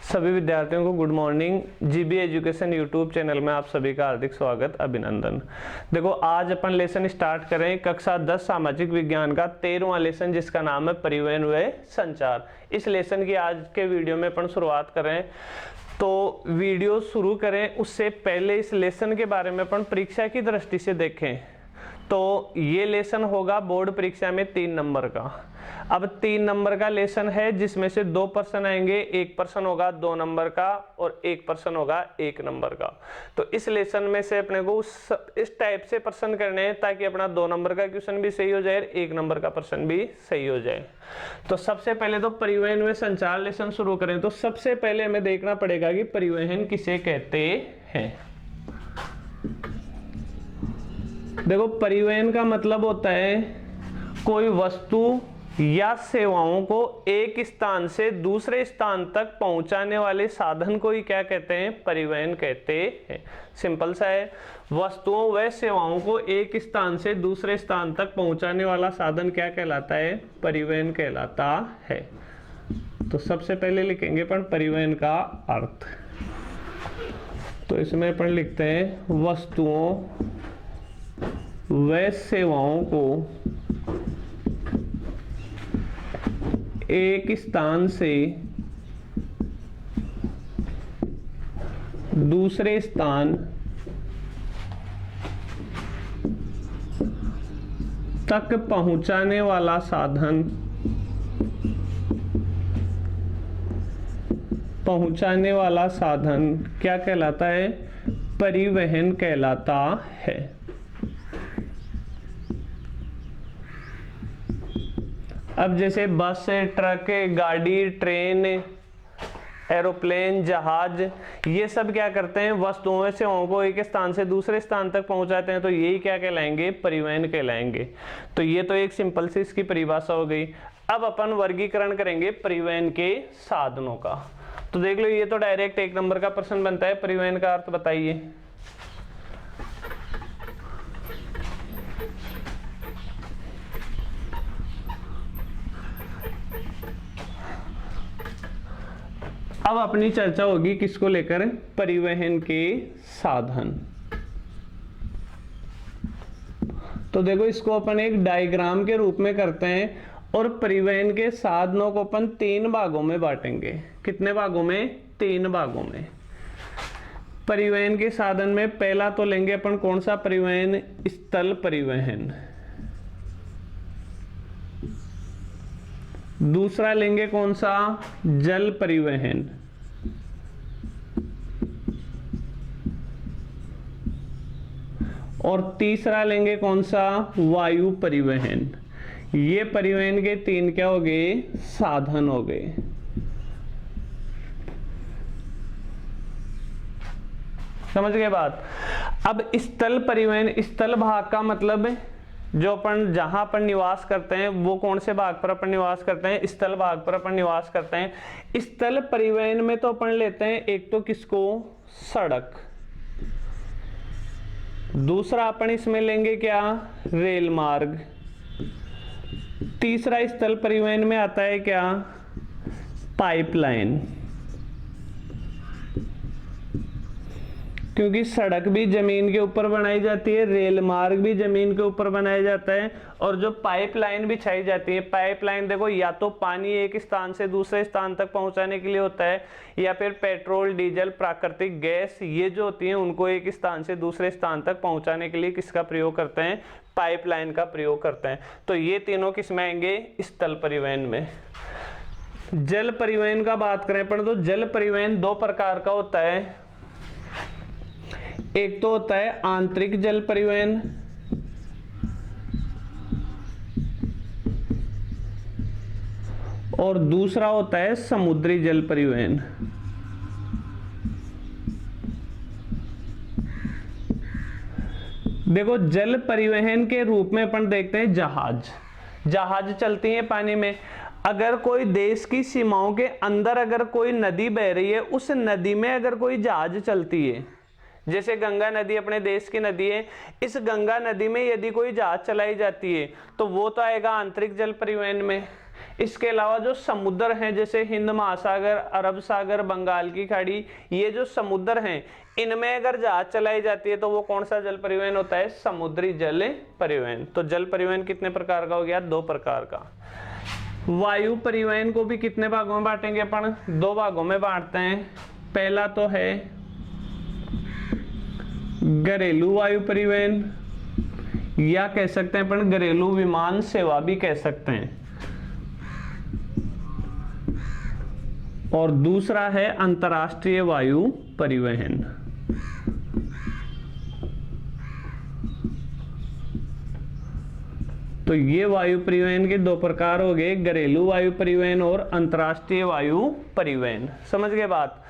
सभी विद्यार्थियों को good morning. GB education YouTube channel में आप सभी का हार्दिक स्वागत, अभिनंदन। देखो, आज अपन लेसन स्टार्ट करें कक्षा 10 सामाजिक विज्ञान का 13वां लेसन, जिसका नाम है परिवहन व संचार। इस लेसन की आज के वीडियो में अपन शुरुआत करें। तो वीडियो शुरू करें उससे पहले इस लेसन के बारे में अपन परीक्षा की दृष्टि से देखें तो ये लेसन होगा बोर्ड परीक्षा में 3 नंबर का। अब 3 नंबर का लेसन है, जिसमें से 2 प्रश्न आएंगे, 1 प्रश्न होगा 2 नंबर का और 1 प्रश्न होगा 1 नंबर का। तो इस लेसन में से अपने को इस टाइप से प्रश्न करने हैं ताकि अपना 2 नंबर का क्वेश्चन भी सही हो जाए, 1 नंबर का प्रश्न भी सही हो जाए। तो सबसे पहले तो परिवहन व संचार लेसन शुरू करें तो सबसे पहले हमें देखना पड़ेगा कि परिवहन किसे कहते हैं। देखो, परिवहन का मतलब होता है कोई वस्तु या सेवाओं को एक स्थान से दूसरे स्थान तक पहुंचाने वाले साधन को ही क्या कहते हैं? परिवहन कहते हैं। सिंपल सा है, वस्तुओं व सेवाओं को एक स्थान से दूसरे स्थान तक पहुंचाने वाला साधन क्या कहलाता है? परिवहन कहलाता है। तो सबसे पहले लिखेंगे अपन परिवहन का अर्थ। तो इसमें अपन लिखते हैं वस्तुओं व सेवाओं को एक स्थान से दूसरे स्थान तक पहुंचाने वाला साधन क्या कहलाता है? परिवहन कहलाता है। अब जैसे बस, ट्रक, गाड़ी, ट्रेन, एरोप्लेन, जहाज, ये सब क्या करते हैं? वस्तुओं से सेवाओं को एक स्थान से दूसरे स्थान तक पहुंचाते हैं। तो यही क्या कहलाएंगे? परिवहन कहलाएंगे। तो ये तो एक सिंपल सी इसकी परिभाषा हो गई। अब अपन वर्गीकरण करेंगे परिवहन के साधनों का। तो देख लो, ये तो डायरेक्ट 1 नंबर का प्रश्न बनता है। परिवहन का अर्थ बताइए। अब अपनी चर्चा होगी किसको लेकर? परिवहन के साधन। तो देखो, इसको अपन एक डायग्राम के रूप में करते हैं और परिवहन के साधनों को अपन 3 भागों में बांटेंगे। कितने भागों में? 3 भागों में। परिवहन के साधन में पहला तो लेंगे अपन कौन सा? परिवहन स्थल परिवहन। दूसरा लेंगे कौन सा? जल परिवहन। और तीसरा लेंगे कौन सा? वायु परिवहन। ये परिवहन के 3 क्या हो गए? साधन हो गए। समझ गए बात? अब स्थल परिवहन, स्थल भाग का मतलब जो अपन जहां पर निवास करते हैं, वो कौन से भाग पर अपन निवास करते हैं? स्थल भाग पर अपन निवास करते हैं। स्थल परिवहन में तो अपन लेते हैं एक तो किसको? सड़क। दूसरा अपन इसमें लेंगे क्या? रेल मार्ग। तीसरा स्थल परिवहन में आता है क्या? पाइपलाइन। क्योंकि सड़क भी जमीन के ऊपर बनाई जाती है, रेल मार्ग भी जमीन के ऊपर बनाया जाता है, और जो पाइपलाइन बिछाई जाती है, पाइपलाइन देखो, या तो पानी एक स्थान से दूसरे स्थान तक पहुंचाने के लिए होता है, या फिर पेट्रोल, डीजल, प्राकृतिक गैस, ये जो होती हैं उनको एक स्थान से दूसरे स्थान तक पहुंचाने के लिए किसका प्रयोग करते हैं? पाइपलाइन का प्रयोग करते हैं। तो ये तीनों किस में आएंगे? स्थल परिवहन में। जल परिवहन का बात करें पर तो जल परिवहन 2 प्रकार का होता है। एक तो होता है आंतरिक जल परिवहन, और दूसरा होता है समुद्री जल परिवहन। देखो, जल परिवहन के रूप में अपन देखते हैं जहाज चलती है पानी में। अगर कोई देश की सीमाओं के अंदर अगर कोई नदी बह रही है, उस नदी में अगर कोई जहाज चलती है, जैसे गंगा नदी अपने देश की नदी है, इस गंगा नदी में यदि कोई जहाज चलाई जाती है तो वो तो आएगा आंतरिक जल परिवहन में। इसके अलावा जो समुद्र हैं जैसे हिंद महासागर, अरब सागर, बंगाल की खाड़ी, ये जो समुद्र हैं इनमें अगर जहाज चलाई जाती है तो वो कौन सा जल परिवहन होता है? समुद्री जल परिवहन। तो जल परिवहन कितने प्रकार का हो गया? 2 प्रकार का। वायु परिवहन को भी कितने भागों में बांटेंगे अपन? 2 भागों में बांटते हैं। पहला तो है घरेलू वायु परिवहन, या कह सकते हैं अपन घरेलू विमान सेवा भी कह सकते हैं, और दूसरा है अंतर्राष्ट्रीय वायु परिवहन। तो ये वायु परिवहन के 2 प्रकार हो गए, घरेलू वायु परिवहन और अंतर्राष्ट्रीय वायु परिवहन। समझ गए बात?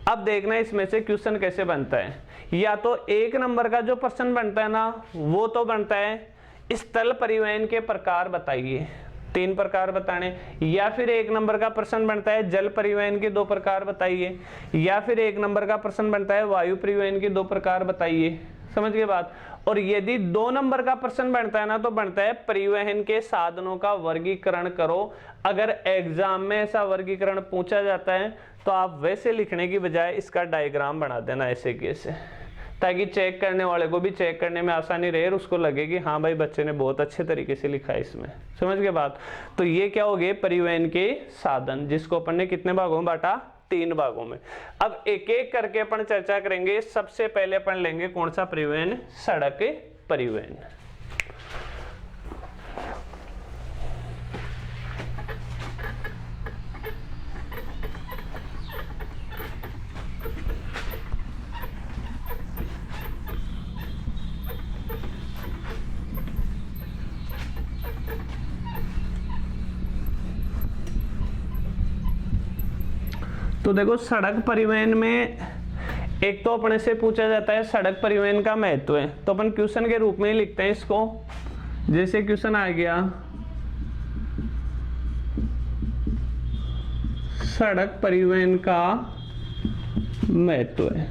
अब देखना इसमें से क्वेश्चन कैसे बनता है। या तो 1 नंबर का जो प्रश्न बनता है ना, वो तो बनता है स्थल परिवहन के प्रकार बताइए, 3 प्रकार बताने। या फिर 1 नंबर का प्रश्न बनता है जल परिवहन के 2 प्रकार बताइए। या फिर 1 नंबर का प्रश्न बनता है वायु परिवहन के 2 प्रकार बताइए। समझ गए बात? और यदि 2 नंबर का प्रश्न बनता है ना, तो बनता है परिवहन के साधनों का वर्गीकरण करो। अगर एग्जाम में ऐसा वर्गीकरण पूछा जाता है तो आप वैसे लिखने की बजाय इसका डायग्राम बना देना ऐसे कैसे, ताकि चेक करने वाले को भी चेक करने में आसानी रहे और उसको लगे कि हाँ भाई बच्चे ने बहुत अच्छे तरीके से लिखा है इसमें। समझ गए बात? तो ये क्या हो गए? परिवहन के साधन, जिसको अपन ने कितने भागों में बांटा? 3 भागों में। अब एक एक करके अपन चर्चा करेंगे। सबसे पहले अपन लेंगे कौन सा परिवहन? सड़क परिवहन। तो देखो सड़क परिवहन में एक तो अपने से पूछा जाता है सड़क परिवहन का महत्व है, तो अपन क्वेश्चन के रूप में ही लिखते हैं इसको। जैसे क्वेश्चन आ गया सड़क परिवहन का महत्व है,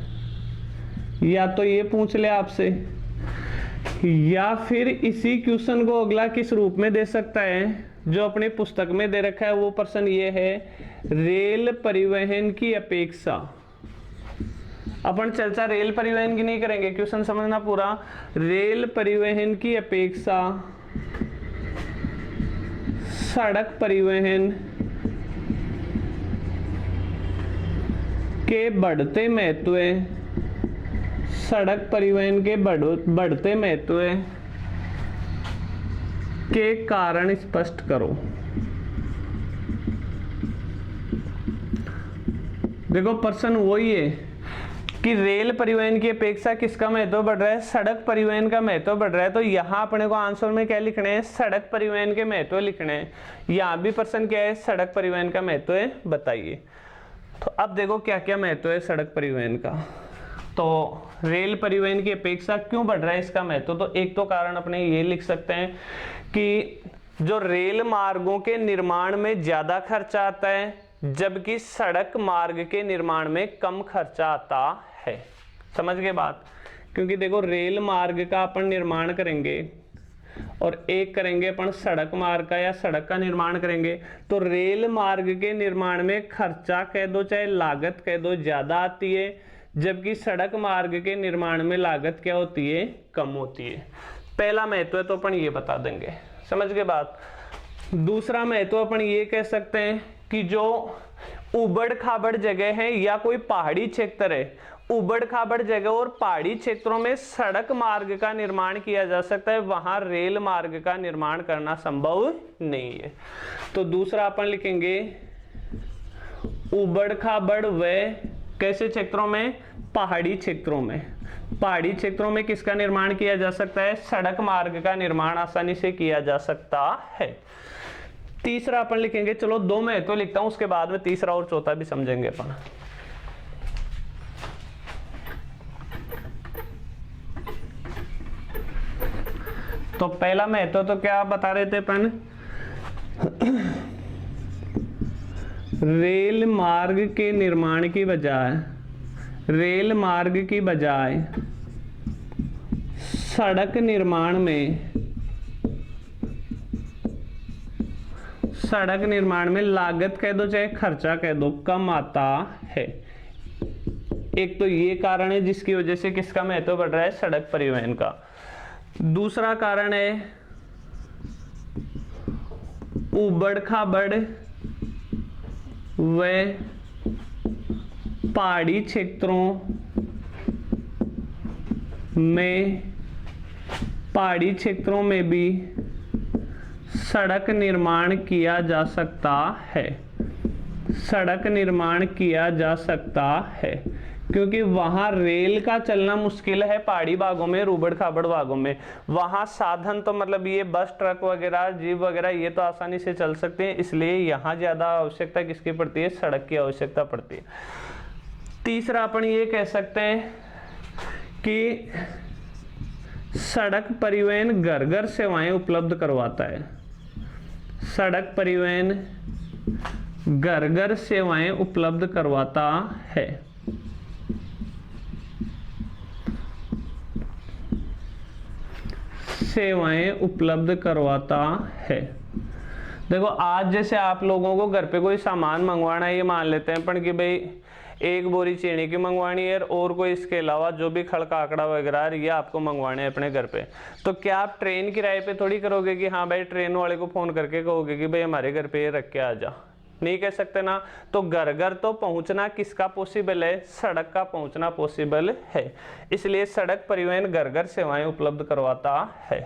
या तो ये पूछ ले आपसे, या फिर इसी क्वेश्चन को अगला किस रूप में दे सकता है जो अपनी पुस्तक में दे रखा है। वो प्रश्न ये है रेल परिवहन की अपेक्षा। अपन चर्चा रेल परिवहन की नहीं करेंगे, क्वेश्चन समझना पूरा। रेल परिवहन की अपेक्षा सड़क परिवहन के बढ़ते महत्व, सड़क परिवहन के बढ़ते महत्व के कारण स्पष्ट करो। देखो प्रश्न वही है कि रेल परिवहन की अपेक्षा किसका महत्व बढ़ रहा है? सड़क परिवहन का महत्व बढ़ रहा है। तो यहाँ अपने को आंसर में क्या लिखने हैं? सड़क परिवहन के महत्व लिखने हैं। यहाँ भी प्रश्न क्या है? सड़क परिवहन का महत्व बताइए। तो अब देखो क्या क्या महत्व है सड़क परिवहन का। तो रेल परिवहन की अपेक्षा क्यों बढ़ रहा है इसका महत्व? तो एक तो कारण अपने ये लिख सकते हैं कि जो रेल मार्गों के निर्माण में ज्यादा खर्चा आता है, जबकि सड़क मार्ग के निर्माण में कम खर्चा आता है। समझ गए बात? क्योंकि देखो रेल मार्ग का अपन निर्माण करेंगे और एक करेंगे अपन सड़क मार्ग का या सड़क का निर्माण करेंगे, तो रेल मार्ग के निर्माण में खर्चा कह दो चाहे लागत कह दो ज्यादा आती है, जबकि सड़क मार्ग के निर्माण में लागत क्या होती है? कम होती है। पहला महत्व है तो अपन ये बता देंगे। समझ गए बात? दूसरा महत्व अपन ये कह सकते हैं कि जो उबड़ खाबड़ जगह है या कोई पहाड़ी क्षेत्र है, उबड़ खाबड़ जगह और पहाड़ी क्षेत्रों में सड़क मार्ग का निर्माण किया जा सकता है, वहां रेल मार्ग का निर्माण करना संभव नहीं है। तो दूसरा अपन लिखेंगे उबड़ खाबड़ व कैसे क्षेत्रों में? पहाड़ी क्षेत्रों में। पहाड़ी क्षेत्रों में किसका निर्माण किया जा सकता है? सड़क मार्ग का निर्माण आसानी से किया जा सकता है। तीसरा अपन लिखेंगे, चलो 2 महत्व लिखता हूं, उसके बाद में तीसरा और चौथा भी समझेंगे अपन। तो पहला महत्व तो क्या बता रहे थे अपन? रेल मार्ग के निर्माण की बजाय, रेल मार्ग की बजाय सड़क निर्माण में सड़क निर्माण में लागत कह दो चाहे खर्चा कह दो कम आता है। एक तो ये कारण है जिसकी वजह से किसका महत्व बढ़ रहा है, सड़क परिवहन का। दूसरा कारण है उबड़ खाबड़ व पहाड़ी क्षेत्रों में भी सड़क निर्माण किया जा सकता है। सड़क निर्माण किया जा सकता है क्योंकि वहां रेल का चलना मुश्किल है, पहाड़ी भागों में, उबड़ खाबड़ भागों में। वहां साधन तो मतलब ये बस ट्रक वगैरह जीप वगैरह ये तो आसानी से चल सकते हैं, इसलिए यहाँ ज्यादा आवश्यकता किसकी पड़ती है, सड़क की आवश्यकता पड़ती है। तीसरा अपन ये कह सकते हैं कि सड़क परिवहन घर घर सेवाएं उपलब्ध करवाता है। सड़क परिवहन घर घर सेवाएं उपलब्ध करवाता है। सेवाएं उपलब्ध करवाता है। देखो आज जैसे आप लोगों को घर पे कोई सामान मंगवाना है, ये मान लेते हैं पण कि भाई एक बोरी चीनी की मंगवानी है और कोई इसके अलावा जो भी खड़का आंकड़ा वगैरह ये आपको मंगवाने हैं अपने घर पे, तो क्या आप ट्रेन किराए पे थोड़ी करोगे कि हाँ भाई ट्रेन वाले को फोन करके कहोगे कि भाई हमारे घर पे ये रख के आ जा, नहीं कह सकते ना। तो घर घर तो पहुंचना किसका पॉसिबल है, सड़क का पहुंचना पॉसिबल है, इसलिए सड़क परिवहन घर घर सेवाएं उपलब्ध करवाता है।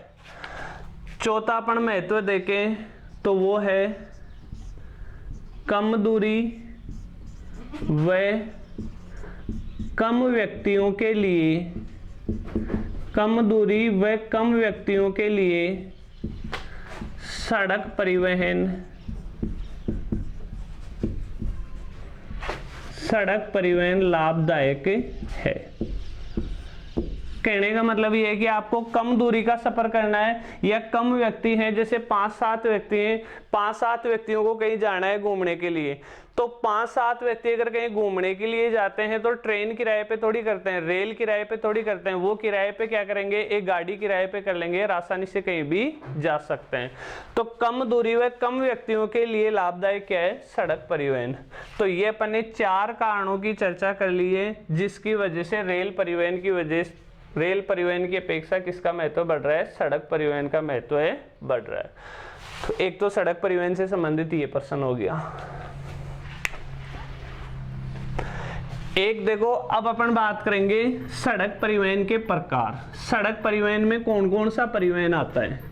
चौथा अपन महत्व देखें तो वो है कम दूरी व कम व्यक्तियों के लिए, कम दूरी व कम व्यक्तियों के लिए सड़क परिवहन लाभदायक है। कहने का मतलब ये है कि आपको कम दूरी का सफर करना है या कम व्यक्ति हैं, जैसे 5-7 व्यक्ति हैं, 5-7 व्यक्तियों को कहीं जाना है घूमने के लिए, तो 5-7 व्यक्ति अगर कहीं घूमने के लिए जाते हैं तो ट्रेन किराए पे थोड़ी करते हैं, रेल किराए पे थोड़ी करते हैं, वो किराए पे क्या करेंगे, एक गाड़ी किराए पे कर लेंगे, आसानी से कहीं भी जा सकते हैं। तो कम दूरी व कम व्यक्तियों के लिए लाभदायक क्या है, सड़क परिवहन। तो ये अपन ने 4 कारणों की चर्चा कर ली है जिसकी वजह से रेल परिवहन की अपेक्षा किसका महत्व बढ़ रहा है, सड़क परिवहन का महत्व बढ़ रहा है। तो एक तो सड़क परिवहन से संबंधित ये प्रश्न हो गया। एक देखो अब अपन बात करेंगे सड़क परिवहन के प्रकार। सड़क परिवहन में कौन कौन सा परिवहन आता है।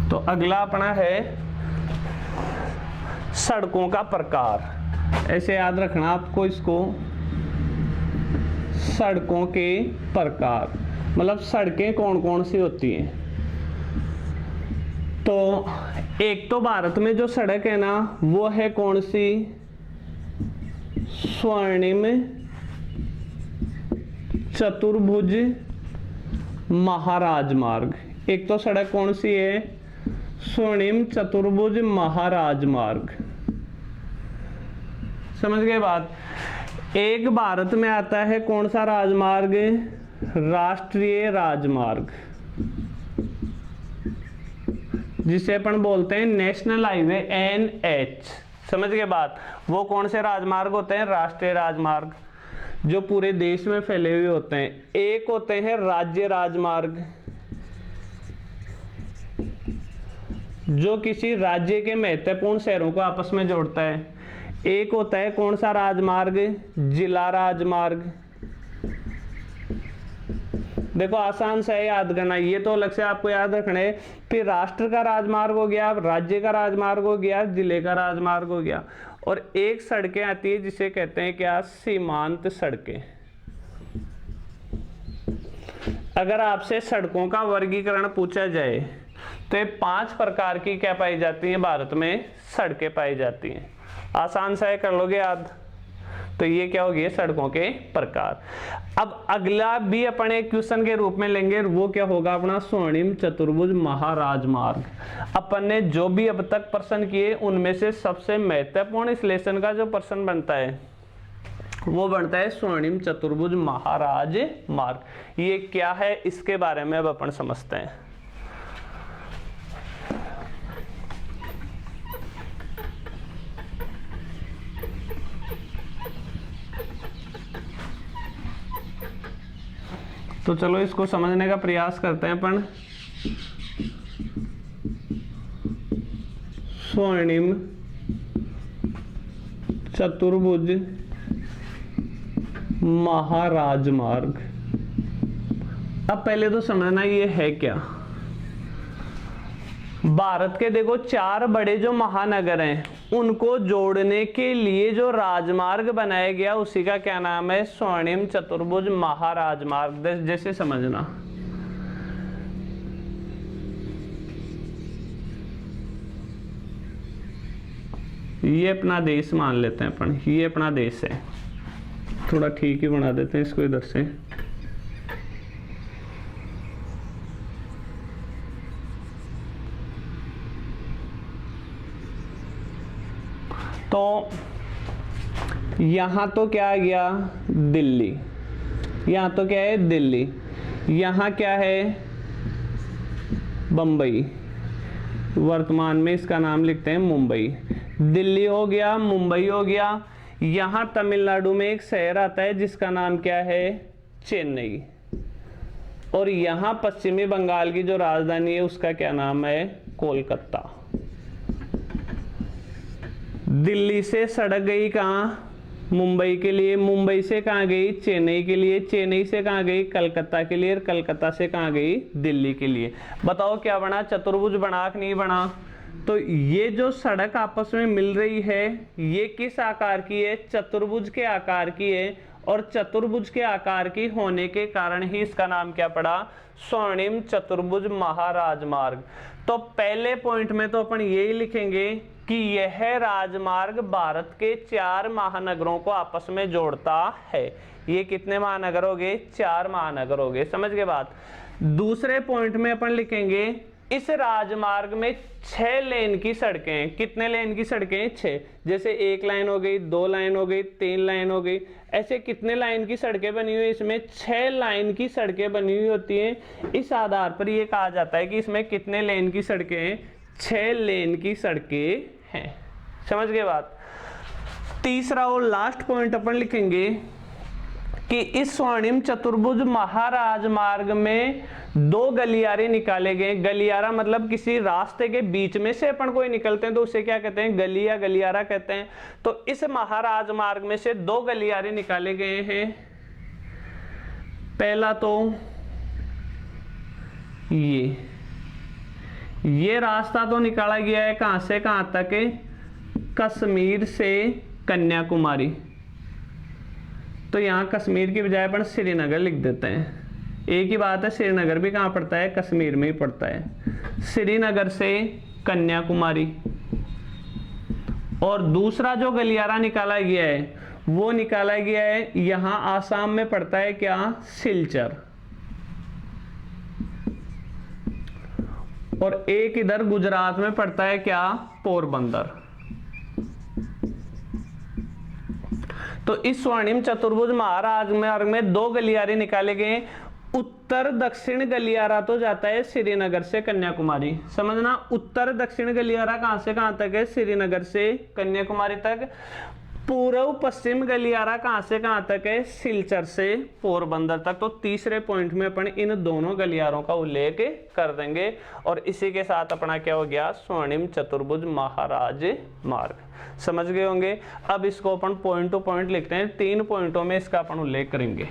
तो अगला अपना है सड़कों का प्रकार। ऐसे याद रखना आपको इसको, सड़कों के प्रकार मतलब सड़कें कौन कौन सी होती हैं। तो एक तो भारत में जो सड़क है ना वो है कौन सी, स्वर्णिम चतुर्भुज महाराजमार्ग। एक तो सड़क कौन सी है, स्वर्णिम चतुर्भुज महाराजमार्ग। समझ गए बात। एक भारत में आता है कौन सा राजमार्ग, राष्ट्रीय राजमार्ग, जिसे अपन बोलते हैं नेशनल हाईवे NH। समझ गए बात। वो कौन से राजमार्ग होते हैं, राष्ट्रीय राजमार्ग, जो पूरे देश में फैले हुए होते हैं। एक होते हैं राज्य राजमार्ग, जो किसी राज्य के महत्वपूर्ण शहरों को आपस में जोड़ता है। एक होता है कौन सा राजमार्ग, जिला राजमार्ग। देखो आसान से याद करना, ये तो अलग से आपको याद रखना है। फिर राष्ट्र का राजमार्ग हो गया, राज्य का राजमार्ग हो गया, जिले का राजमार्ग हो गया, और एक सड़कें आती है जिसे कहते हैं क्या, सीमांत सड़कें। अगर आपसे सड़कों का वर्गीकरण पूछा जाए तो ये 5 प्रकार की क्या पाई जाती हैं, भारत में सड़कें पाई जाती हैं। आसान सा कर लोगे याद। तो ये क्या हो गया, सड़कों के प्रकार। अब अगला भी अपन एक क्वेश्चन के रूप में लेंगे, वो क्या होगा अपना स्वर्णिम चतुर्भुज महाराजमार्ग। अपन ने जो भी अब तक प्रश्न किए उनमें से सबसे महत्वपूर्ण इस लेसन का जो प्रश्न बनता है वो बनता है स्वर्णिम चतुर्भुज महाराजमार्ग। ये क्या है इसके बारे में अब अपन समझते हैं। तो चलो इसको समझने का प्रयास करते हैं अपन। स्वर्णिम चतुर्भुज महाराजमार्ग। अब पहले तो समझना ये है क्या। भारत के देखो 4 बड़े जो महानगर हैं उनको जोड़ने के लिए जो राजमार्ग बनाया गया उसी का क्या नाम है, स्वर्णिम चतुर्भुज महाराजमार्ग। जैसे समझना, ये अपना देश मान लेते हैं अपन, ये अपना देश है, थोड़ा ठीक ही बना देते हैं इसको इधर से। तो यहां तो क्या आ गया, दिल्ली, यहां तो क्या है दिल्ली, यहां क्या है बंबई, वर्तमान में इसका नाम लिखते हैं मुंबई। दिल्ली हो गया, मुंबई हो गया। यहां तमिलनाडु में एक शहर आता है जिसका नाम क्या है, चेन्नई। और यहां पश्चिमी बंगाल की जो राजधानी है उसका क्या नाम है, कोलकाता। दिल्ली से सड़क गई कहाँ, मुंबई के लिए, मुंबई से कहाँ गई, चेन्नई के लिए, चेन्नई से कहाँ गई, कलकत्ता के लिए, और कलकत्ता से कहाँ गई, दिल्ली के लिए। बताओ क्या बना, चतुर्भुज बना कि नहीं बना। तो ये जो सड़क आपस में मिल रही है ये किस आकार की है, चतुर्भुज के आकार की है। और चतुर्भुज के आकार की होने के कारण ही इसका नाम क्या पड़ा, स्वर्णिम चतुर्भुज महाराजमार्ग। तो पहले पॉइंट में तो अपन यही लिखेंगे कि यह राजमार्ग भारत के 4 महानगरों को आपस में जोड़ता है। ये कितने महानगर हो गए, 4 महानगर हो गए, समझ गए बात। दूसरे पॉइंट में अपन लिखेंगे इस राजमार्ग में 6 लेन की सड़कें हैं। कितने लेन की सड़कें, 6। जैसे 1 लाइन हो गई, 2 लाइन हो गई, 3 लाइन हो गई, ऐसे कितने लाइन की सड़कें बनी हुई है, इसमें 6 लाइन की सड़कें बनी हुई होती हैं। इस आधार पर ये कहा जाता है कि इसमें कितने लेन की सड़कें हैं, 6 लेन की सड़कें हैं। समझ गए बात। तीसरा और लास्ट पॉइंट अपन लिखेंगे कि इस स्वर्णिम चतुर्भुज महाराजमार्ग में 2 गलियारे निकाले गए। गलियारा मतलब किसी रास्ते के बीच में से अपन कोई निकलते हैं तो उसे क्या कहते हैं, गली या गलियारा कहते हैं। तो इस महाराजमार्ग में से 2 गलियारे निकाले गए हैं। पहला तो ये रास्ता तो निकाला गया है कहां से कहां तक, कश्मीर से कन्याकुमारी। तो यहां कश्मीर की बजाय अपन श्रीनगर लिख देते हैं। एक ही बात है, श्रीनगर भी कहां पड़ता है, कश्मीर में ही पड़ता है। श्रीनगर से कन्याकुमारी। और दूसरा जो गलियारा निकाला गया है वो निकाला गया है यहां आसाम में पड़ता है क्या, सिलचर। और एक इधर गुजरात में पड़ता है क्या, पोरबंदर। तो इस स्वर्णिम चतुर्भुज महाराजमार्ग में 2 गलियारे निकाले गए। उत्तर दक्षिण गलियारा तो जाता है श्रीनगर से कन्याकुमारी। समझना, उत्तर दक्षिण गलियारा कहां से कहां तक है, श्रीनगर से कन्याकुमारी तक। पूर्व पश्चिम गलियारा कहां से कहां तक है, सिलचर से पोरबंदर तक। तो तीसरे पॉइंट में अपन इन दोनों गलियारों का उल्लेख कर देंगे। और इसी के साथ अपना क्या हो गया, स्वर्णिम चतुर्भुज महाराजमार्ग। समझ गए होंगे। अब इसको अपन पॉइंट टू पॉइंट लिखते हैं। 3 पॉइंटों में इसका अपन उल्लेख करेंगे।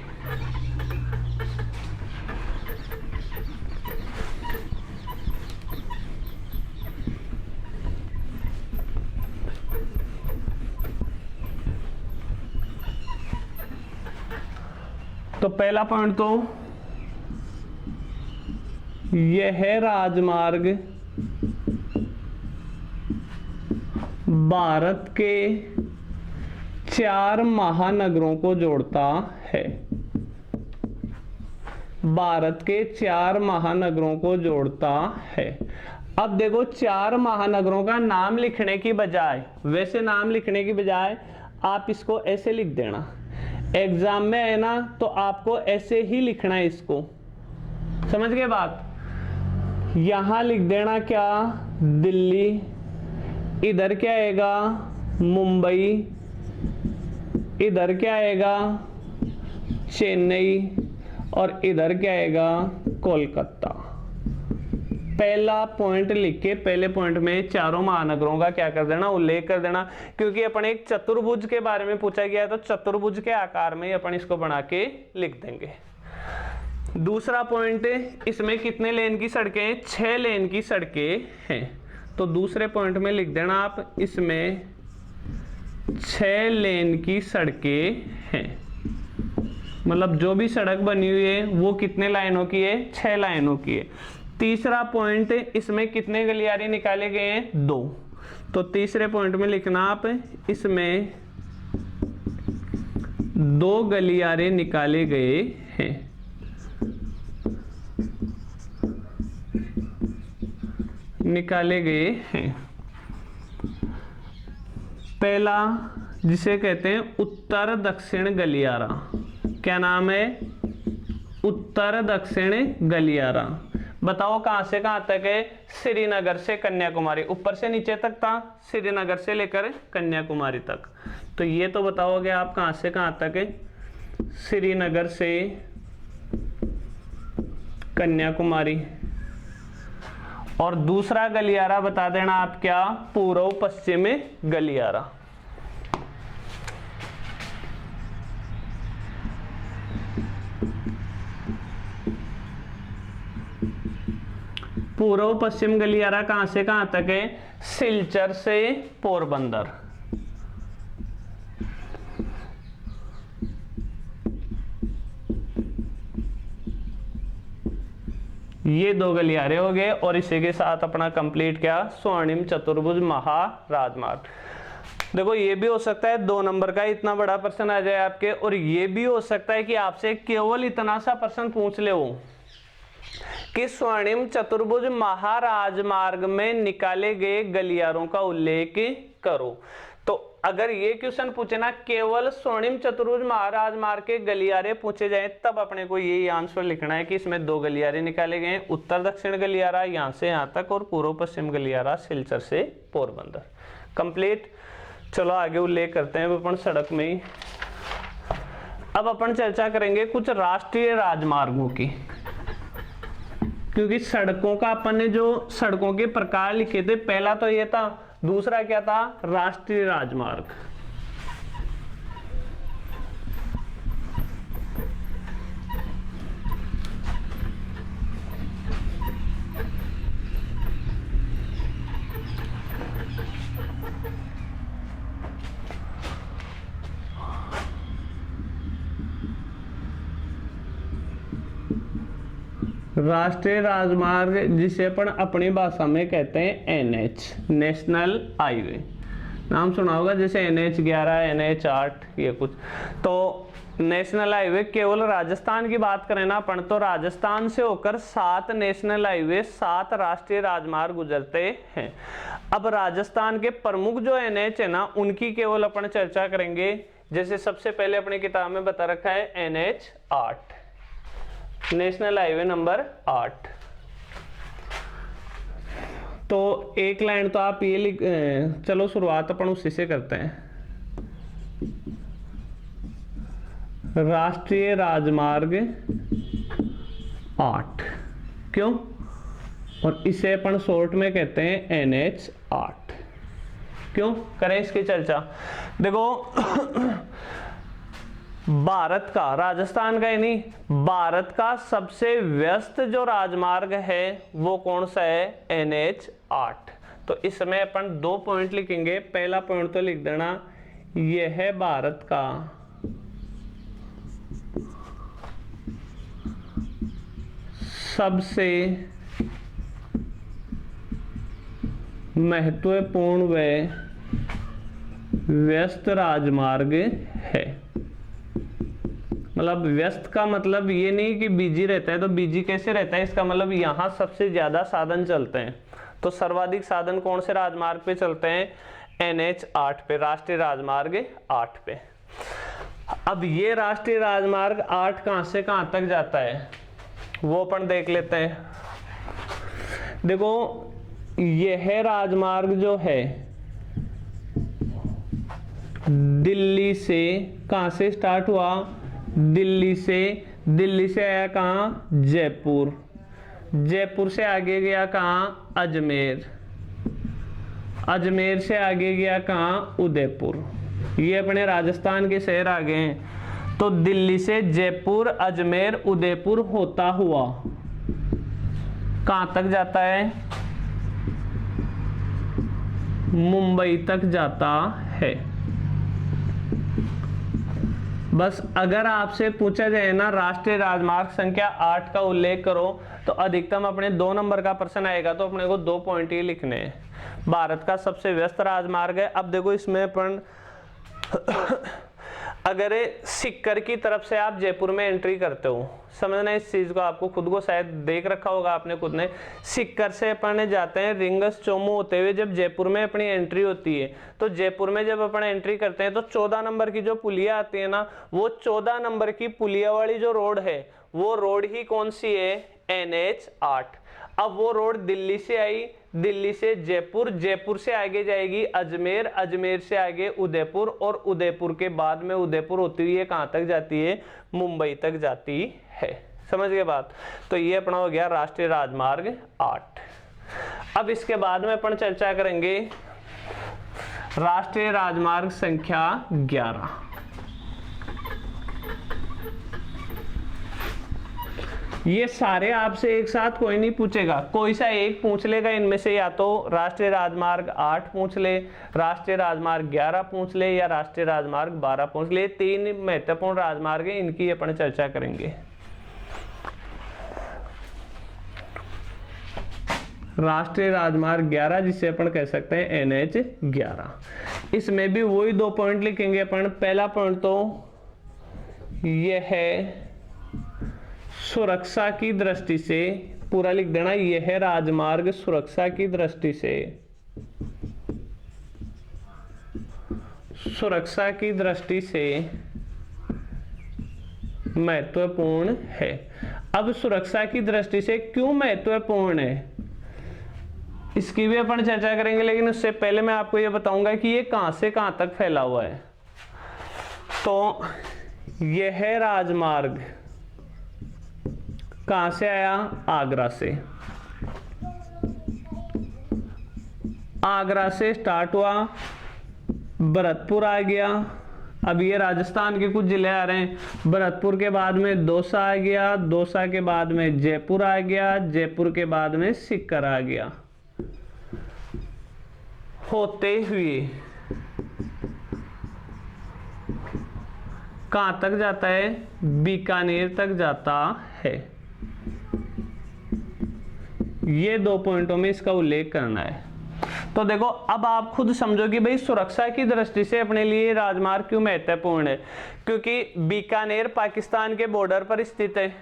तो पहला पॉइंट तो यह राजमार्ग भारत के 4 महानगरों को जोड़ता है। भारत के 4 महानगरों को जोड़ता है। अब देखो 4 महानगरों का नाम लिखने की बजाय, वैसे नाम लिखने की बजाय आप इसको ऐसे लिख देना। एग्जाम में है ना, तो आपको ऐसे ही लिखना है इसको, समझ गए बात। यहां लिख देना क्या, दिल्ली, इधर क्या आएगा मुंबई, इधर क्या आएगा चेन्नई, और इधर क्या आएगा कोलकाता। पहला पॉइंट लिख के पहले पॉइंट में चारों महानगरों का क्या कर देना, उल्लेख कर देना, क्योंकि अपन एक चतुर्भुज के बारे में पूछा गया है, तो चतुर्भुज के आकार में अपन इसको बना के लिख देंगे। दूसरा पॉइंट, इसमें कितने लेन की सड़कें, 6 लेन की सड़कें हैं, तो दूसरे पॉइंट में लिख देना आप, इसमें 6 लेन की सड़कें हैं। मतलब जो भी सड़क बनी हुई है वो कितने लाइनों की है, 6 लाइनों की है। तीसरा पॉइंट, इसमें कितने गलियारे निकाले गए हैं, 2, तो तीसरे पॉइंट में लिखना आप, इसमें 2 गलियारे निकाले गए हैं। निकाले गए हैं। पहला जिसे कहते हैं उत्तर दक्षिण गलियारा, क्या नाम है, उत्तर दक्षिण गलियारा। बताओ कहां से कहां तक है, श्रीनगर से कन्याकुमारी, ऊपर से नीचे तक था, श्रीनगर से लेकर कन्याकुमारी तक। तो ये तो बताओगे आप कहां से कहां तक है, श्रीनगर से कन्याकुमारी। और दूसरा गलियारा बता देना आप क्या, पूर्व पश्चिम गलियारा। पूर्व पश्चिम गलियारा कहां से कहां तक है, सिलचर से पोरबंदर। ये 2 गलियारे हो गए, और इसी के साथ अपना कंप्लीट क्या, स्वर्णिम चतुर्भुज महाराजमार्ग। देखो ये भी हो सकता है 2 नंबर का इतना बड़ा प्रश्न आ जाए आपके, और ये भी हो सकता है कि आपसे केवल इतना सा प्रश्न पूछ ले वो कि स्वर्णिम चतुर्भुज महाराजमार्ग में निकाले गए गलियारों का उल्लेख करो। तो अगर ये क्वेश्चन पूछे ना, केवल स्वर्णिम चतुर्भुज महाराजमार्ग के गलियारे पूछे जाए, तब अपने को यही आंसर लिखना है कि इसमें 2 गलियारे निकाले गए, उत्तर दक्षिण गलियारा यहां से यहां तक, और पूर्व पश्चिम गलियारा सिलचर से पोरबंदर। कंप्लीट। चलो आगे उल्लेख करते हैं अपन सड़क में ही। अब अपन चर्चा करेंगे कुछ राष्ट्रीय राजमार्गों की, क्योंकि सड़कों का अपन ने जो सड़कों के प्रकार लिखे थे, पहला तो ये था, दूसरा क्या था, राष्ट्रीय राजमार्ग। राष्ट्रीय राजमार्ग जिसे अपन अपनी भाषा में कहते हैं NH, नेशनल हाईवे। नाम सुना होगा जैसे NH 11, NH 8, ये कुछ। तो नेशनल हाईवे, केवल राजस्थान की बात करें ना अपन, तो राजस्थान से होकर 7 नेशनल हाईवे, 7 राष्ट्रीय राजमार्ग गुजरते हैं। अब राजस्थान के प्रमुख जो NH है ना, उनकी केवल अपन चर्चा करेंगे। जैसे सबसे पहले अपनी किताब में बता रखा है NH 8, नेशनल हाईवे नंबर 8। तो एक लाइन तो आप ये लिख, चलो शुरुआत अपन उसी से करते हैं। राष्ट्रीय राजमार्ग 8, क्यों, और इसे अपन शॉर्ट में कहते हैं NH 8। क्यों करें इसकी चर्चा। देखो भारत का, राजस्थान का ही नहीं, भारत का सबसे व्यस्त जो राजमार्ग है वो कौन सा है, NH 8। तो इसमें अपन 2 पॉइंट लिखेंगे। पहला पॉइंट तो लिख देना, यह है भारत का सबसे महत्वपूर्ण व व्यस्त राजमार्ग है। मतलब व्यस्त का मतलब ये नहीं कि बिजी रहता है, तो बिजी कैसे रहता है, इसका मतलब यहाँ सबसे ज्यादा साधन चलते हैं। तो सर्वाधिक साधन कौन से राजमार्ग पे चलते हैं, NH 8 पे, राष्ट्रीय राजमार्ग 8 पे। अब ये राष्ट्रीय राजमार्ग 8 कहां से कहां तक जाता है वो अपन देख लेते हैं। देखो यह राजमार्ग जो है दिल्ली से, कहां से स्टार्ट हुआ, दिल्ली से आया कहां, जयपुर, जयपुर से आगे गया कहां, अजमेर, अजमेर से आगे गया कहां, उदयपुर। ये अपने राजस्थान के शहर आ गए हैं। तो दिल्ली से जयपुर, अजमेर, उदयपुर होता हुआ कहां तक जाता है, मुंबई तक जाता है। बस अगर आपसे पूछा जाए ना राष्ट्रीय राजमार्ग संख्या 8 का उल्लेख करो, तो अधिकतम अपने 2 नंबर का प्रश्न आएगा, तो अपने को 2 पॉइंट ही लिखने हैं। भारत का सबसे व्यस्त राजमार्ग है। अब देखो इसमें अपन अगर सीकर की तरफ से आप जयपुर में एंट्री करते हो, समझना इस चीज को, आपको खुद को शायद देख रखा होगा आपने खुद ने। सीकर से अपन जाते हैं रिंगस चोमू होते हुए, जब जयपुर में अपनी एंट्री होती है, तो जयपुर में जब अपन एंट्री करते हैं तो 14 नंबर की जो पुलिया आती है ना, वो 14 नंबर की पुलिया वाली जो रोड है, वो रोड ही कौन सी है, NH 8। अब वो रोड दिल्ली से आई, दिल्ली से जयपुर, जयपुर से आगे जाएगी अजमेर, अजमेर से आगे उदयपुर, और उदयपुर के बाद में उदयपुर होती हुई कहां तक जाती है, मुंबई तक जाती है। समझ गए बात। तो ये अपना हो गया राष्ट्रीय राजमार्ग 8। अब इसके बाद में अपन चर्चा करेंगे राष्ट्रीय राजमार्ग संख्या 11। ये सारे आपसे एक साथ कोई नहीं पूछेगा, कोई सा एक पूछ लेगा इनमें से, या तो राष्ट्रीय राजमार्ग 8 पूछ ले, राष्ट्रीय राजमार्ग 11 पूछ ले, या राष्ट्रीय राजमार्ग 12 पूछ ले। 3 महत्वपूर्ण राजमार्ग है, इनकी अपन चर्चा करेंगे। राष्ट्रीय राजमार्ग 11 जिसे अपन कह सकते हैं NH 11। इसमें भी वही 2 पॉइंट लिखेंगे अपन। पहला पॉइंट तो यह है सुरक्षा की दृष्टि से, पूरा लिख देना, यह राजमार्ग सुरक्षा की दृष्टि से, सुरक्षा की दृष्टि से महत्वपूर्ण है। अब सुरक्षा की दृष्टि से क्यों महत्वपूर्ण है, इसकी भी अपन चर्चा करेंगे, लेकिन उससे पहले मैं आपको यह बताऊंगा कि ये कहां से कहां तक फैला हुआ है। तो यह राजमार्ग कहां से आया, आगरा से, आगरा से स्टार्ट हुआ, भरतपुर आ गया। अब ये राजस्थान के कुछ जिले आ रहे हैं। भरतपुर के बाद में दौसा आ गया, दौसा के बाद में जयपुर आ गया, जयपुर के बाद में सीकर आ गया, होते हुए कहां तक जाता है, बीकानेर तक जाता है। ये 2 पॉइंटों में इसका उल्लेख करना है। तो देखो अब आप खुद समझो कि भाई सुरक्षा की दृष्टि से अपने लिए राजमार्ग क्यों महत्वपूर्ण है, क्योंकि बीकानेर पाकिस्तान के बॉर्डर पर स्थित है।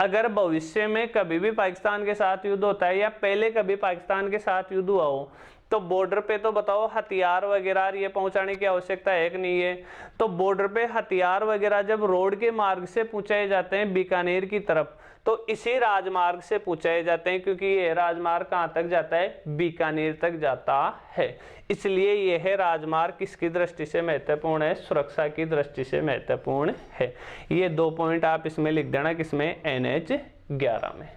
अगर भविष्य में कभी भी पाकिस्तान के साथ युद्ध होता है, या पहले कभी पाकिस्तान के साथ युद्ध हुआ हो, तो बॉर्डर पे तो बताओ हथियार वगैरह ये पहुंचाने की आवश्यकता है कि नहीं है। तो बॉर्डर पे हथियार वगैरह जब रोड के मार्ग से पहुंचाए जाते हैं बीकानेर की तरफ, तो इसी राजमार्ग से पहुंचाए जाते हैं, क्योंकि यह राजमार्ग कहां तक जाता है, बीकानेर तक जाता है। इसलिए यह राजमार्ग किसकी दृष्टि से महत्वपूर्ण है, सुरक्षा की दृष्टि से महत्वपूर्ण है। ये 2 पॉइंट आप इसमें लिख देना, किसमें, NH 11 में।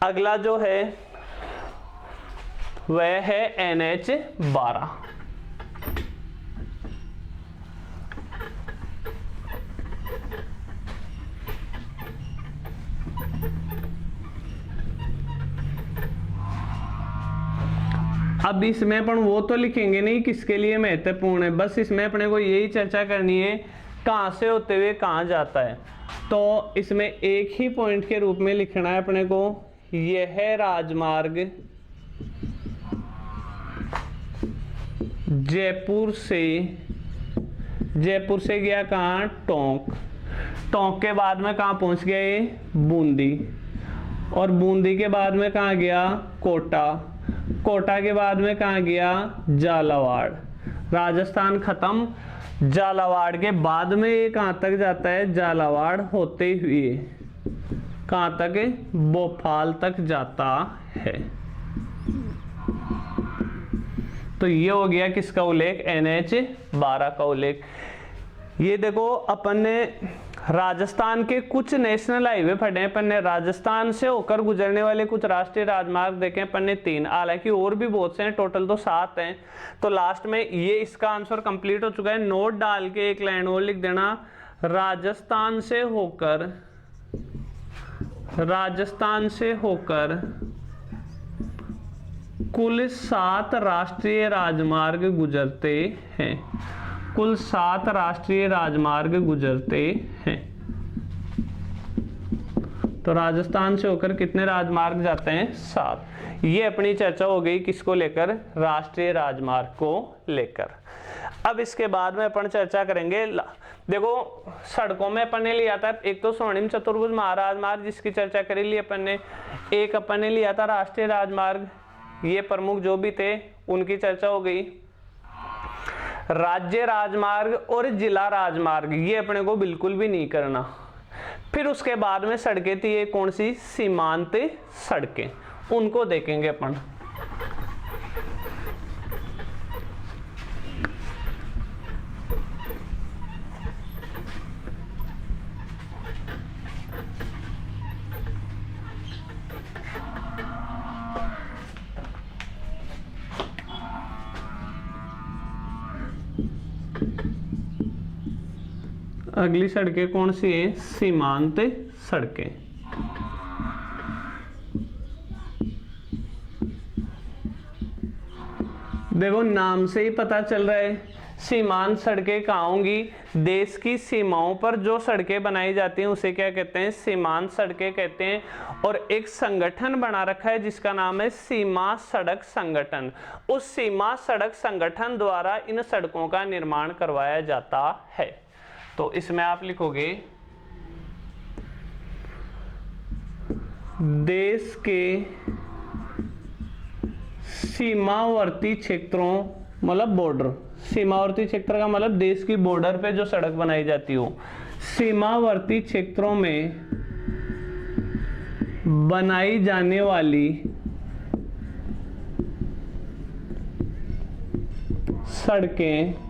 अगला जो है वह है NH 12। अब इसमें अपन वो तो लिखेंगे नहीं किसके लिए महत्वपूर्ण है, बस इसमें अपने को यही चर्चा करनी है कहां से होते हुए कहां जाता है। तो इसमें एक ही पॉइंट के रूप में लिखना है अपने को, यह राजमार्ग जयपुर से गया कहाँ, टोंक। टोंक के बाद में कहाँ पहुंच गया ये, बूंदी। और बूंदी के बाद में कहाँ गया, कोटा। कोटा के बाद में कहाँ गया, झालावाड़। राजस्थान खत्म, झालावाड़ के बाद में ये कहाँ तक जाता है, झालावाड़ होते हुए कहाँ तक, भोपाल तक जाता है। तो ये हो गया किसका उल्लेख, NH-12 का उल्लेख। ये देखो अपन ने राजस्थान के कुछ नेशनल हाईवे पढ़े हैं, अपन ने राजस्थान से होकर गुजरने वाले कुछ राष्ट्रीय राजमार्ग देखे अपन ने 3, हालांकि और भी बहुत से हैं, टोटल तो 7 हैं। तो लास्ट में ये इसका आंसर कंप्लीट हो चुका है। नोट डाल के एक लाइन और लिख देना, राजस्थान से होकर कुल 7 राष्ट्रीय राजमार्ग गुजरते हैं। कुल 7 राष्ट्रीय राजमार्ग गुजरते हैं। तो राजस्थान से होकर कितने राजमार्ग जाते हैं, 7। ये अपनी चर्चा हो गई किसको लेकर, राष्ट्रीय राजमार्ग को लेकर। अब इसके बाद में अपन चर्चा करेंगे, देखो सड़कों में अपन ने लिया था एक तो स्वर्णिम चतुर्भुज महाराजमार्ग जिसकी चर्चा करी ली अपन ने, एक अपन ने लिया था राष्ट्रीय राजमार्ग, ये प्रमुख जो भी थे उनकी चर्चा हो गई। राज्य राजमार्ग और जिला राजमार्ग ये अपने को बिल्कुल भी नहीं करना। फिर उसके बाद में सड़कें थी, ये कौन सी, सीमांत सड़कें, उनको देखेंगे अपन। अगली सड़कें कौन सी है, सीमांत सड़कें। देखो नाम से ही पता चल रहा है सीमांत सड़कें कहाँ होंगी, देश की सीमाओं पर जो सड़कें बनाई जाती हैं उसे क्या कहते हैं, सीमांत सड़कें कहते हैं। और एक संगठन बना रखा है जिसका नाम है सीमा सड़क संगठन। उस सीमा सड़क संगठन द्वारा इन सड़कों का निर्माण करवाया जाता है। तो इसमें आप लिखोगे देश के सीमावर्ती क्षेत्रों, मतलब बॉर्डर, सीमावर्ती क्षेत्र का मतलब देश की बॉर्डर पे जो सड़क बनाई जाती हो, सीमावर्ती क्षेत्रों में बनाई जाने वाली सड़कें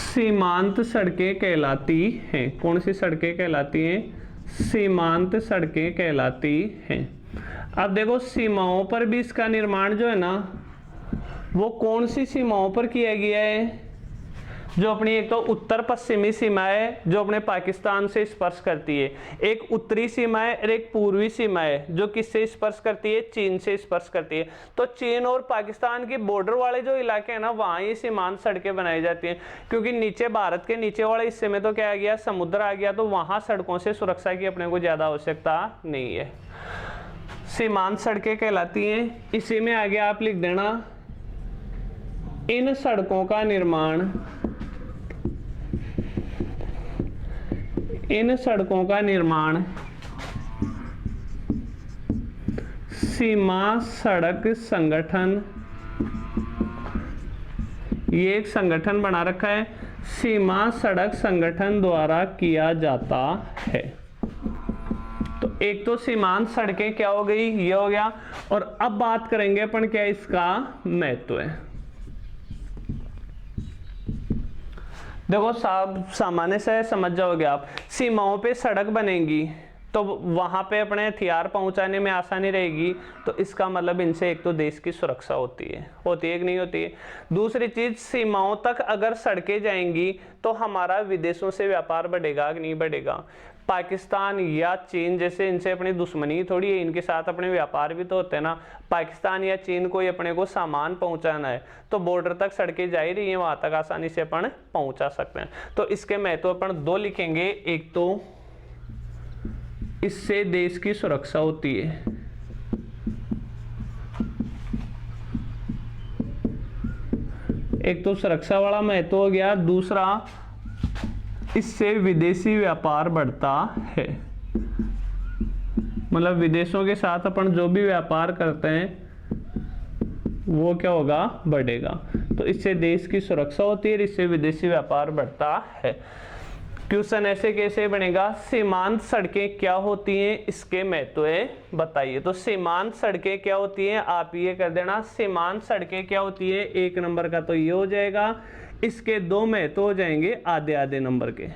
सीमांत सड़कें कहलाती हैं। कौन सी सड़कें कहलाती हैं, सीमांत सड़कें कहलाती हैं। अब देखो सीमाओं पर भी इसका निर्माण जो है ना, वो कौन सी सीमाओं पर किया गया है, जो अपनी एक तो उत्तर पश्चिमी सीमा है जो अपने पाकिस्तान से स्पर्श करती है, एक उत्तरी सीमा है और एक पूर्वी सीमा है जो किससे स्पर्श करती है, चीन से स्पर्श करती है। तो चीन और पाकिस्तान के बॉर्डर वाले जो इलाके हैं ना, वहाँ ये सीमांत सड़कें बनाई जाती हैं, क्योंकि नीचे भारत के नीचे वाले हिस्से में तो क्या आ गया, समुद्र आ गया, तो वहाँ सड़कों से सुरक्षा की अपने को ज़्यादा आवश्यकता नहीं है। सीमांत सड़कें कहलाती हैं। इसी में आगे आप लिख देना, इन सड़कों का निर्माण सीमा सड़क संगठन, ये एक संगठन बना रखा है, सीमा सड़क संगठन द्वारा किया जाता है। तो एक तो सीमांत सड़कें क्या हो गई, ये हो गया। और अब बात करेंगे अपन क्या इसका महत्व है। देखो सामान्य से समझ जाओगे आप, सीमाओं पे सड़क बनेगी तो वहां पे अपने हथियार पहुंचाने में आसानी रहेगी, तो इसका मतलब इनसे एक तो देश की सुरक्षा होती है कि नहीं होती है। दूसरी चीज, सीमाओं तक अगर सड़कें जाएंगी तो हमारा विदेशों से व्यापार बढ़ेगा कि नहीं बढ़ेगा। पाकिस्तान या चीन जैसे इनसे अपनी दुश्मनी थोड़ी है, इनके साथ अपने व्यापार भी तो होते हैं ना। पाकिस्तान या चीन को अपने को सामान पहुंचाना है तो बॉर्डर तक सड़कें जा ही रही हैं, वहां तक आसानी से अपन पहुंचा सकते हैं। तो इसके महत्व अपन 2 लिखेंगे, एक तो इससे देश की सुरक्षा होती है, एक तो सुरक्षा वाला महत्व हो गया, दूसरा इससे विदेशी व्यापार बढ़ता है, मतलब विदेशों के साथ अपन जो भी व्यापार करते हैं वो क्या होगा, बढ़ेगा। तो इससे देश की सुरक्षा होती है, इससे विदेशी व्यापार बढ़ता है। क्वेश्चन ऐसे कैसे बनेगा, सीमांत सड़कें क्या होती हैं, इसके महत्व बताइए। तो सीमांत सड़कें क्या होती हैं, आप ये कर देना, सीमांत सड़कें क्या होती है, 1 नंबर का तो ये हो जाएगा। इसके 2 महत्व हो जाएंगे आधे आधे नंबर के।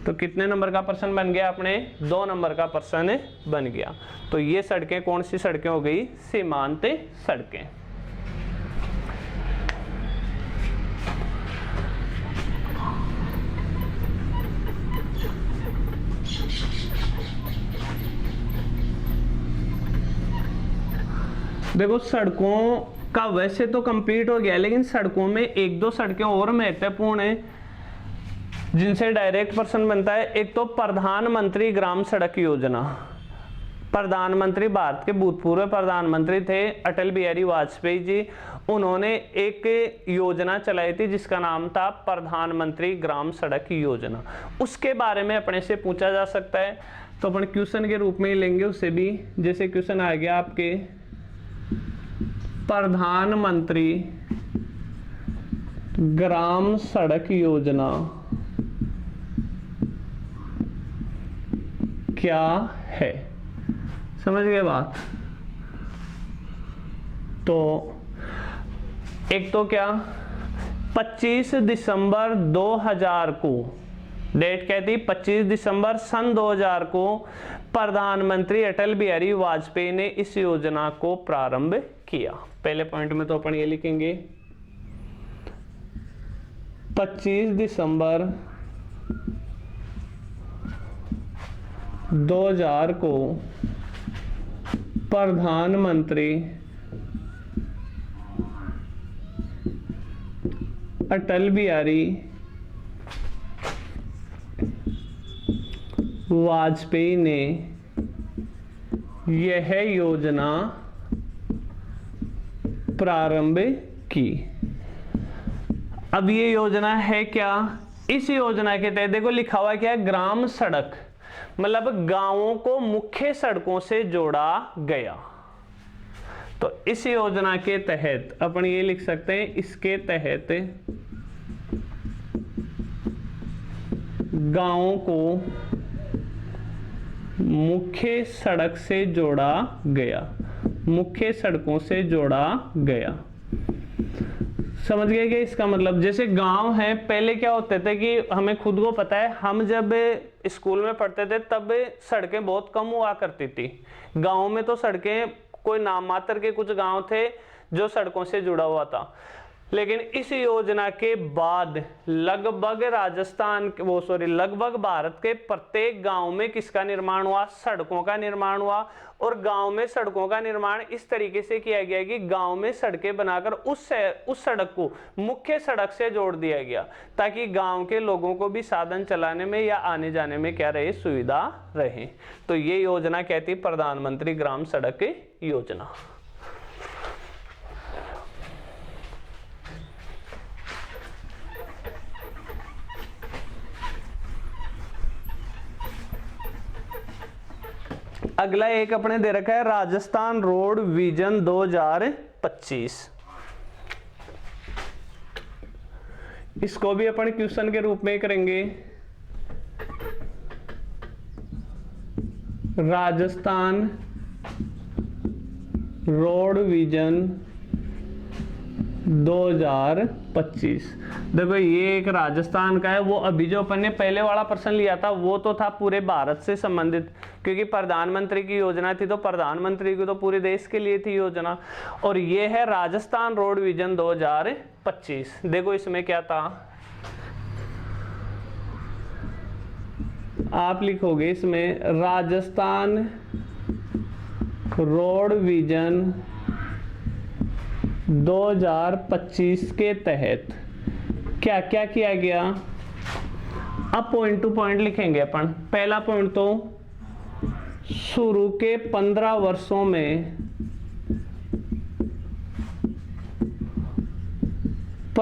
तो कितने नंबर का प्रश्न बन गया अपने, 2 नंबर का प्रश्न बन गया। तो ये सड़कें कौन सी सड़कें हो गई, सीमांत सड़कें। देखो सड़कों का वैसे तो कंप्लीट हो गया, लेकिन सड़कों में 1-2 सड़कें और महत्वपूर्ण हैं जिनसे डायरेक्ट प्रश्न बनता है। एक तो प्रधानमंत्री ग्राम सड़क योजना। प्रधानमंत्री, भारत के भूतपूर्व प्रधानमंत्री थे अटल बिहारी वाजपेयी जी, उन्होंने एक योजना चलाई थी जिसका नाम था प्रधानमंत्री ग्राम सड़क योजना। उसके बारे में अपने से पूछा जा सकता है, तो अपन क्वेश्चन के रूप में ही लेंगे उसे भी। जैसे क्वेश्चन आ गया आपके, प्रधानमंत्री ग्राम सड़क योजना क्या है, समझ गए बात। तो एक तो क्या, 25 दिसंबर 2000 को, डेट कहती 25 दिसंबर सन 2000 को प्रधानमंत्री अटल बिहारी वाजपेयी ने इस योजना को प्रारंभ किया। पहले पॉइंट में तो अपन ये लिखेंगे 25 दिसंबर 2000 को प्रधानमंत्री अटल बिहारी वाजपेयी ने यह योजना प्रारंभ की। अब ये योजना है क्या, इस योजना के तहत देखो लिखा हुआ क्या है, ग्राम सड़क, मतलब गांवों को मुख्य सड़कों से जोड़ा गया। तो इस योजना के तहत अपन ये लिख सकते हैं, इसके तहत गांवों को मुख्य सड़क से जोड़ा गया, मुख्य सड़कों से जोड़ा गया। समझ गए कि इसका मतलब, जैसे गांव है, पहले क्या होते थे कि हमें खुद को पता है, हम जब स्कूल में पढ़ते थे तब सड़कें बहुत कम हुआ करती थी। गांव में तो सड़कें कोई नाम मात्र के कुछ गांव थे जो सड़कों से जुड़ा हुआ था। लेकिन इस योजना के बाद लगभग लगभग भारत के प्रत्येक गांव में किसका निर्माण हुआ, सड़कों का निर्माण हुआ। और गांव में सड़कों का निर्माण इस तरीके से किया गया कि गांव में सड़कें बनाकर उस सड़क को मुख्य सड़क से जोड़ दिया गया, ताकि गांव के लोगों को भी साधन चलाने में या आने जाने में क्या रहे, सुविधा रहे। तो ये योजना कहती प्रधानमंत्री ग्राम सड़क योजना। अगला एक अपने दे रखा है राजस्थान रोड विजन 2025। इसको भी अपन क्वेश्चन के रूप में करेंगे। Rajasthan road vision 2025। देखो ये एक राजस्थान का है, वो अभी जो अपन ने पहले वाला प्रश्न लिया था वो तो था पूरे भारत से संबंधित, क्योंकि प्रधानमंत्री की योजना थी तो प्रधानमंत्री की तो पूरे देश के लिए थी योजना। और ये है राजस्थान रोड विजन 2025। देखो इसमें क्या था, आप लिखोगे इसमें राजस्थान रोड विजन 2025 के तहत क्या क्या किया गया। अब पॉइंट टू पॉइंट लिखेंगे अपन। पहला पॉइंट तो शुरू के 15 वर्षों में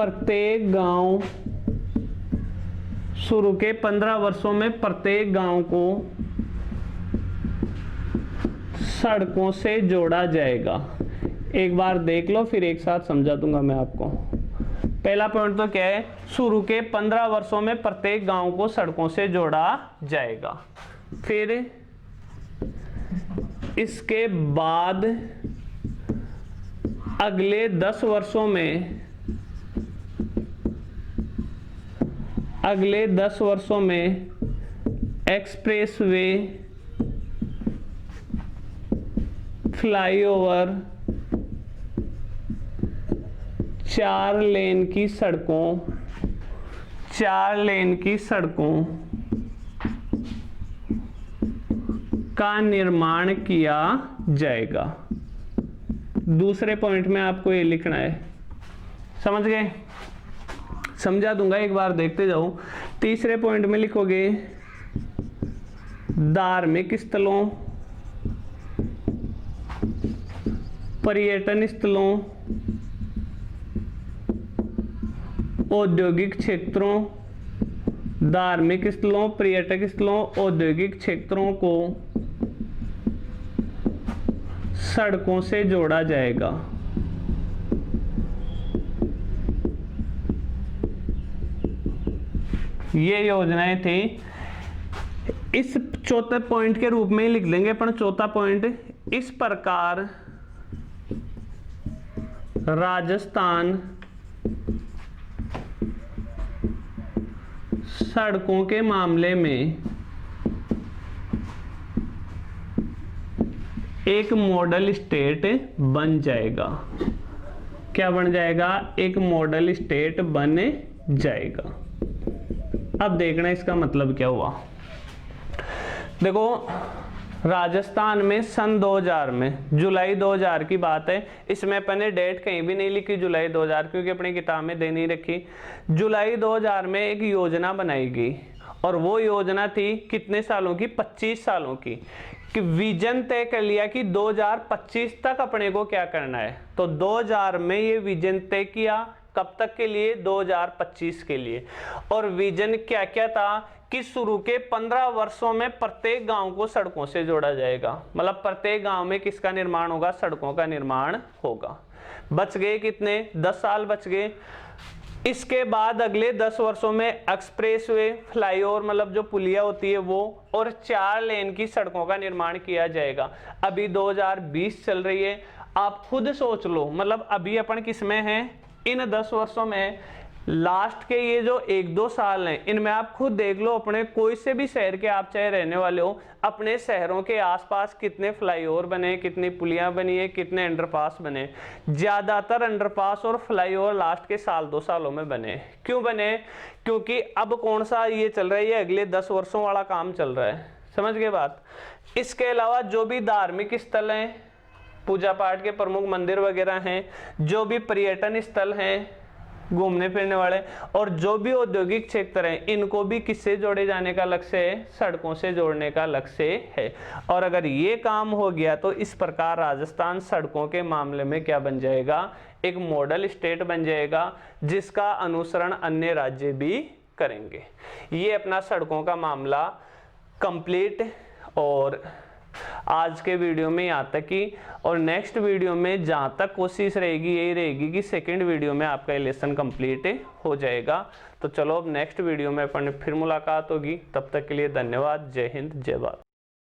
प्रत्येक गांव, शुरू के 15 वर्षों में प्रत्येक गांव को सड़कों से जोड़ा जाएगा। एक बार देख लो, फिर एक साथ समझा दूंगा मैं आपको। पहला पॉइंट तो क्या है, शुरू के 15 वर्षों में प्रत्येक गांव को सड़कों से जोड़ा जाएगा। फिर इसके बाद अगले 10 वर्षों में, एक्सप्रेसवे, फ्लाईओवर, 4 लेन की सड़कों का निर्माण किया जाएगा। दूसरे पॉइंट में आपको ये लिखना है, समझ गए? समझा दूंगा, एक बार देखते जाओ। तीसरे पॉइंट में लिखोगे धार्मिक स्थलों, पर्यटन स्थलों, औद्योगिक क्षेत्रों, धार्मिक स्थलों, पर्यटक स्थलों, औद्योगिक क्षेत्रों को सड़कों से जोड़ा जाएगा। ये योजनाएं थी। इस चौथे पॉइंट के रूप में ही लिख लेंगे, पर चौथा पॉइंट, इस प्रकार राजस्थान सड़कों के मामले में एक मॉडल स्टेट बन जाएगा। क्या बन जाएगा? एक मॉडल स्टेट बन जाएगा। अब देखना इसका मतलब क्या हुआ। देखो, राजस्थान में सन 2000 में, जुलाई 2000 की बात है, इसमें अपने डेट कहीं भी नहीं लिखी जुलाई 2000, क्योंकि अपनी किताब में दे नहीं रखी। जुलाई 2000 में एक योजना बनाई गई, और वो योजना थी कितने सालों की? 25 सालों की। कि विजन तय कर लिया कि 2025 तक अपने को क्या करना है। तो 2000 में ये विजन तय किया, कब तक के लिए? 2025 के लिए। और विजन क्या क्या था कि शुरू के 15 वर्षों में प्रत्येक गांव को सड़कों से जोड़ा जाएगा। मतलब प्रत्येक गांव में किसका निर्माण होगा? सड़कों का निर्माण होगा। बच गए कितने? 10 साल बच गए। इसके बाद अगले 10 वर्षों में एक्सप्रेसवे, फ्लाईओवर, मतलब जो पुलिया होती है वो, और 4 लेन की सड़कों का निर्माण किया जाएगा। अभी 2020 चल रही है, आप खुद सोच लो, मतलब अभी अपन किस में हैं? इन 10 वर्षों में लास्ट के ये जो 1-2 साल हैं, इनमें आप खुद देख लो, अपने कोई से भी शहर के आप चाहे रहने वाले हो, अपने शहरों के आसपास कितने फ्लाईओवर बने, कितनी पुलियां बनी है, कितने अंडरपास बने। ज्यादातर अंडरपास और फ्लाईओवर लास्ट के 1-2 सालों में बने। क्यों बने? क्योंकि अब कौन सा ये चल रहा है? ये अगले 10 वर्षों वाला काम चल रहा है। समझ गए बात? इसके अलावा जो भी धार्मिक स्थल हैं, पूजा पाठ के प्रमुख मंदिर वगैरह हैं, जो भी पर्यटन स्थल हैं घूमने फिरने वाले, और जो भी औद्योगिक क्षेत्र हैं, इनको भी किससे जोड़े जाने का लक्ष्य है? सड़कों से जोड़ने का लक्ष्य है। और अगर ये काम हो गया तो इस प्रकार राजस्थान सड़कों के मामले में क्या बन जाएगा? एक मॉडल स्टेट बन जाएगा, जिसका अनुसरण अन्य राज्य भी करेंगे। ये अपना सड़कों का मामला कंप्लीट। और आज के वीडियो में यहाँ तक ही, और नेक्स्ट वीडियो में जहाँ तक कोशिश रहेगी यही रहेगी कि सेकंड वीडियो में आपका लेसन कंप्लीट हो जाएगा। तो चलो अब नेक्स्ट वीडियो में अपन फिर मुलाकात होगी। तब तक के लिए धन्यवाद। जय हिंद, जय भारत।